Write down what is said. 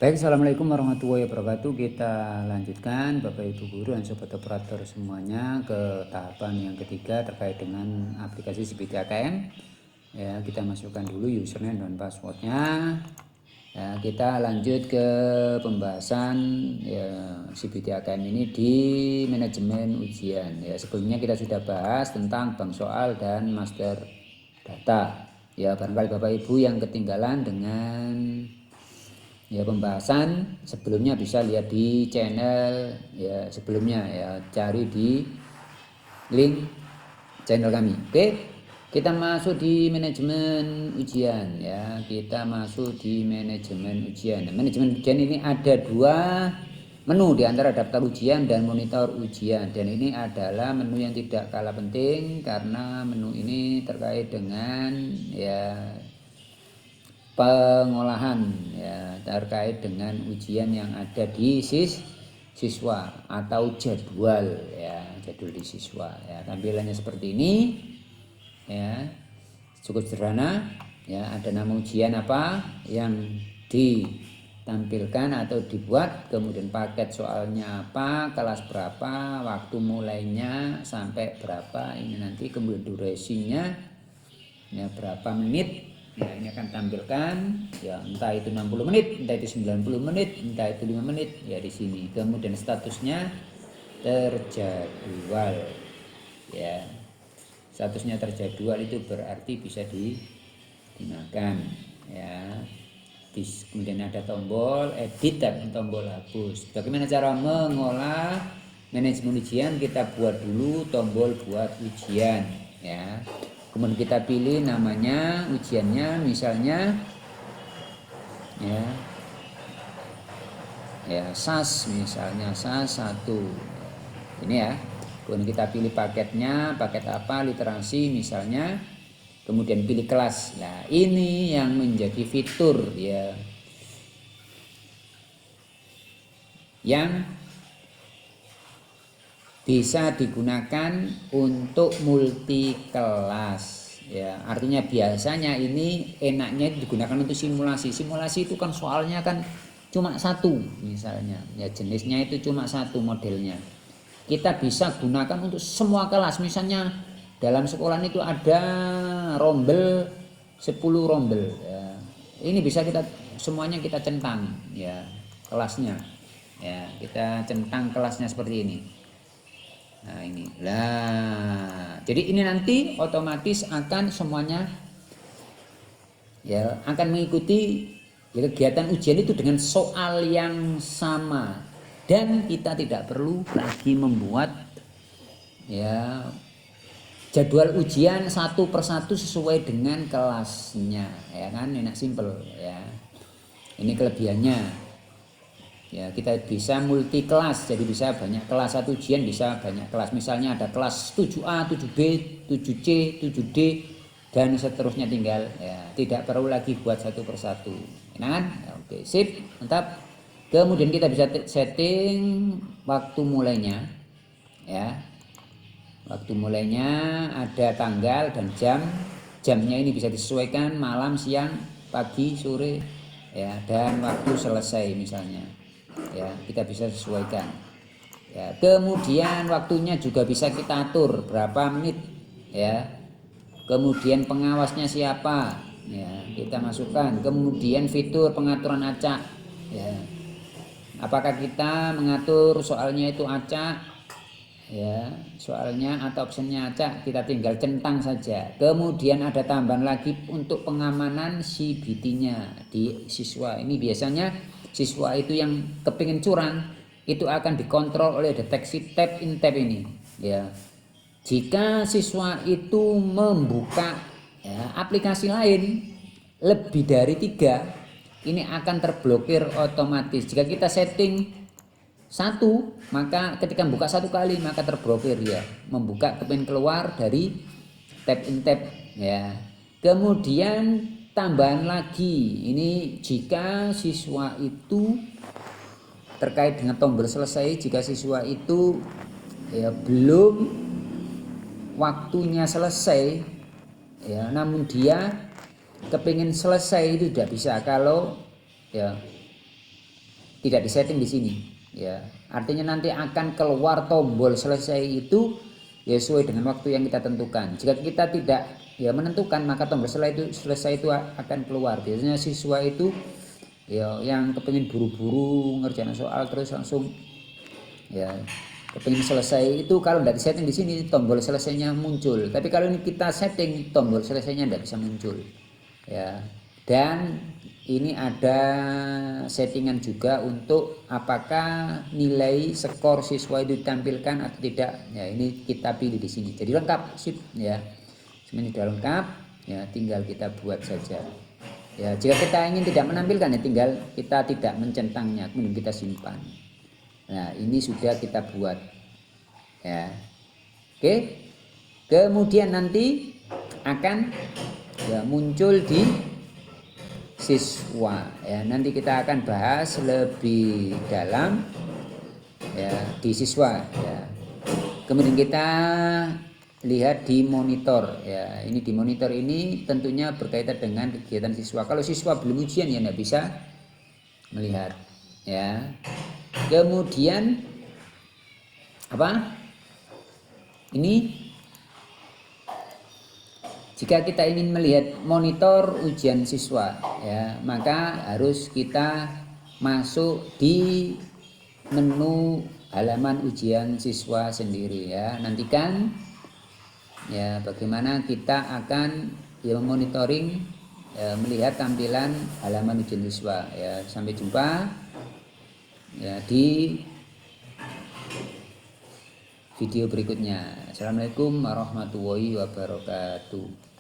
Baik, Assalamualaikum warahmatullahi wabarakatuh. Kita lanjutkan Bapak Ibu Guru dan Sobat Operator semuanya ke tahapan yang ketiga terkait dengan aplikasi CPT AKM. Ya, kita masukkan dulu username dan passwordnya. Ya, kita lanjut ke pembahasan ya, CPT AKM ini di manajemen ujian. Ya, sebelumnya kita sudah bahas tentang bank soal dan master data. Ya, barangkali Bapak Ibu yang ketinggalan dengan ya pembahasan sebelumnya bisa lihat di channel ya sebelumnya, ya cari di link channel kami. Oke, kita masuk di manajemen ujian. Ya, kita masuk di manajemen ujian. Nah, manajemen ujian ini ada dua menu di antara daftar ujian dan monitor ujian, dan ini adalah menu yang tidak kalah penting karena menu ini terkait dengan ya pengolahan ya terkait dengan ujian yang ada di siswa atau jadwal ya, jadwal di siswa ya. Tampilannya seperti ini ya, cukup sederhana ya. Ada nama ujian apa yang ditampilkan atau dibuat, kemudian paket soalnya apa, kelas berapa, waktu mulainya sampai berapa ini nanti, kemudian durasinya ya berapa menit. Ya, ini akan tampilkan ya, entah itu 60 menit, entah itu 90 menit, entah itu 5 menit ya di sini. Kemudian statusnya terjadwal ya. Statusnya terjadwal itu berarti bisa digunakan ya. Kemudian ada tombol edit dan tombol hapus. Bagaimana cara mengolah manajemen ujian? Kita buat dulu tombol buat ujian ya. Kemudian kita pilih namanya ujiannya, misalnya ya SAS, misalnya SAS 1 ini ya. Kemudian kita pilih paketnya, paket apa, literasi misalnya, kemudian pilih kelas. Nah, ini yang menjadi fitur ya yang bisa digunakan untuk multi kelas ya. Artinya biasanya ini enaknya digunakan untuk simulasi. Simulasi itu kan soalnya kan cuma satu misalnya ya, jenisnya itu cuma satu modelnya. Kita bisa gunakan untuk semua kelas. Misalnya dalam sekolah itu ada rombel 10 rombel ya. Ini bisa kita semuanya kita centang ya kelasnya ya, kita centang kelasnya seperti ini. Nah ini lah, jadi ini nanti otomatis akan semuanya ya akan mengikuti ya, kegiatan ujian itu dengan soal yang sama, dan kita tidak perlu lagi membuat ya jadwal ujian satu persatu sesuai dengan kelasnya ya kan, enak simple ya. Ini kelebihannya. Ya, kita bisa multi kelas, jadi bisa banyak kelas. Satu ujian bisa banyak kelas. Misalnya ada kelas 7A, 7B, 7C, 7D dan seterusnya, tinggal ya, tidak perlu lagi buat satu persatu. Enak kan? Ya, oke, sip, mantap. Kemudian kita bisa setting waktu mulainya ya. Waktu mulainya ada tanggal dan jam. Jamnya ini bisa disesuaikan malam, siang, pagi, sore ya, dan waktu selesai misalnya. Ya, kita bisa sesuaikan ya. Kemudian waktunya juga bisa kita atur berapa menit ya. Kemudian pengawasnya siapa ya, kita masukkan. Kemudian fitur pengaturan acak ya, apakah kita mengatur soalnya itu acak ya, soalnya atau optionnya acak, kita tinggal centang saja. Kemudian ada tambahan lagi untuk pengamanan CBT-nya di siswa. Ini biasanya siswa itu yang kepingin curang itu akan dikontrol oleh deteksi tap in tap ini ya. Jika siswa itu membuka ya, aplikasi lain lebih dari 3, ini akan terblokir otomatis. Jika kita setting 1, maka ketika membuka 1 kali maka terblokir ya, membuka kepingin keluar dari tap in tap ya. Kemudian tambahan lagi ini, jika siswa itu terkait dengan tombol selesai, jika siswa itu ya belum waktunya selesai ya, namun dia kepingin selesai, itu tidak bisa. Kalau ya tidak disetting di sini ya. Artinya nanti akan keluar tombol selesai itu ya sesuai dengan waktu yang kita tentukan. Jika kita tidak ya menentukan, maka tombol selesai itu akan keluar. Biasanya siswa itu ya yang kepingin buru-buru ngerjain soal terus langsung ya kepingin selesai itu, kalau tidak disetting di sini tombol selesainya muncul. Tapi kalau ini kita setting, tombol selesainya tidak bisa muncul ya. Dan ini ada settingan juga untuk apakah nilai skor siswa itu ditampilkan atau tidak ya. Ini kita pilih di sini, jadi lengkap sip ya. Semuanya sudah lengkap ya, tinggal kita buat saja ya. Jika kita ingin tidak menampilkan ya tinggal kita tidak mencentangnya, kemudian kita simpan. Nah ini sudah kita buat ya. Oke, kemudian nanti akan ya muncul di siswa ya. Nanti kita akan bahas lebih dalam ya di siswa ya. Kemudian kita lihat di monitor ya. Ini di monitor ini tentunya berkaitan dengan kegiatan siswa. Kalau siswa belum ujian ya tidak bisa melihat ya. Kemudian apa? Ini jika kita ingin melihat monitor ujian siswa ya, maka harus kita masuk di menu halaman ujian siswa sendiri ya. Nantikan ya bagaimana kita akan ya monitoring ya, melihat tampilan halaman ujian siswa ya. Sampai jumpa ya di video berikutnya. Assalamualaikum warahmatullahi wabarakatuh.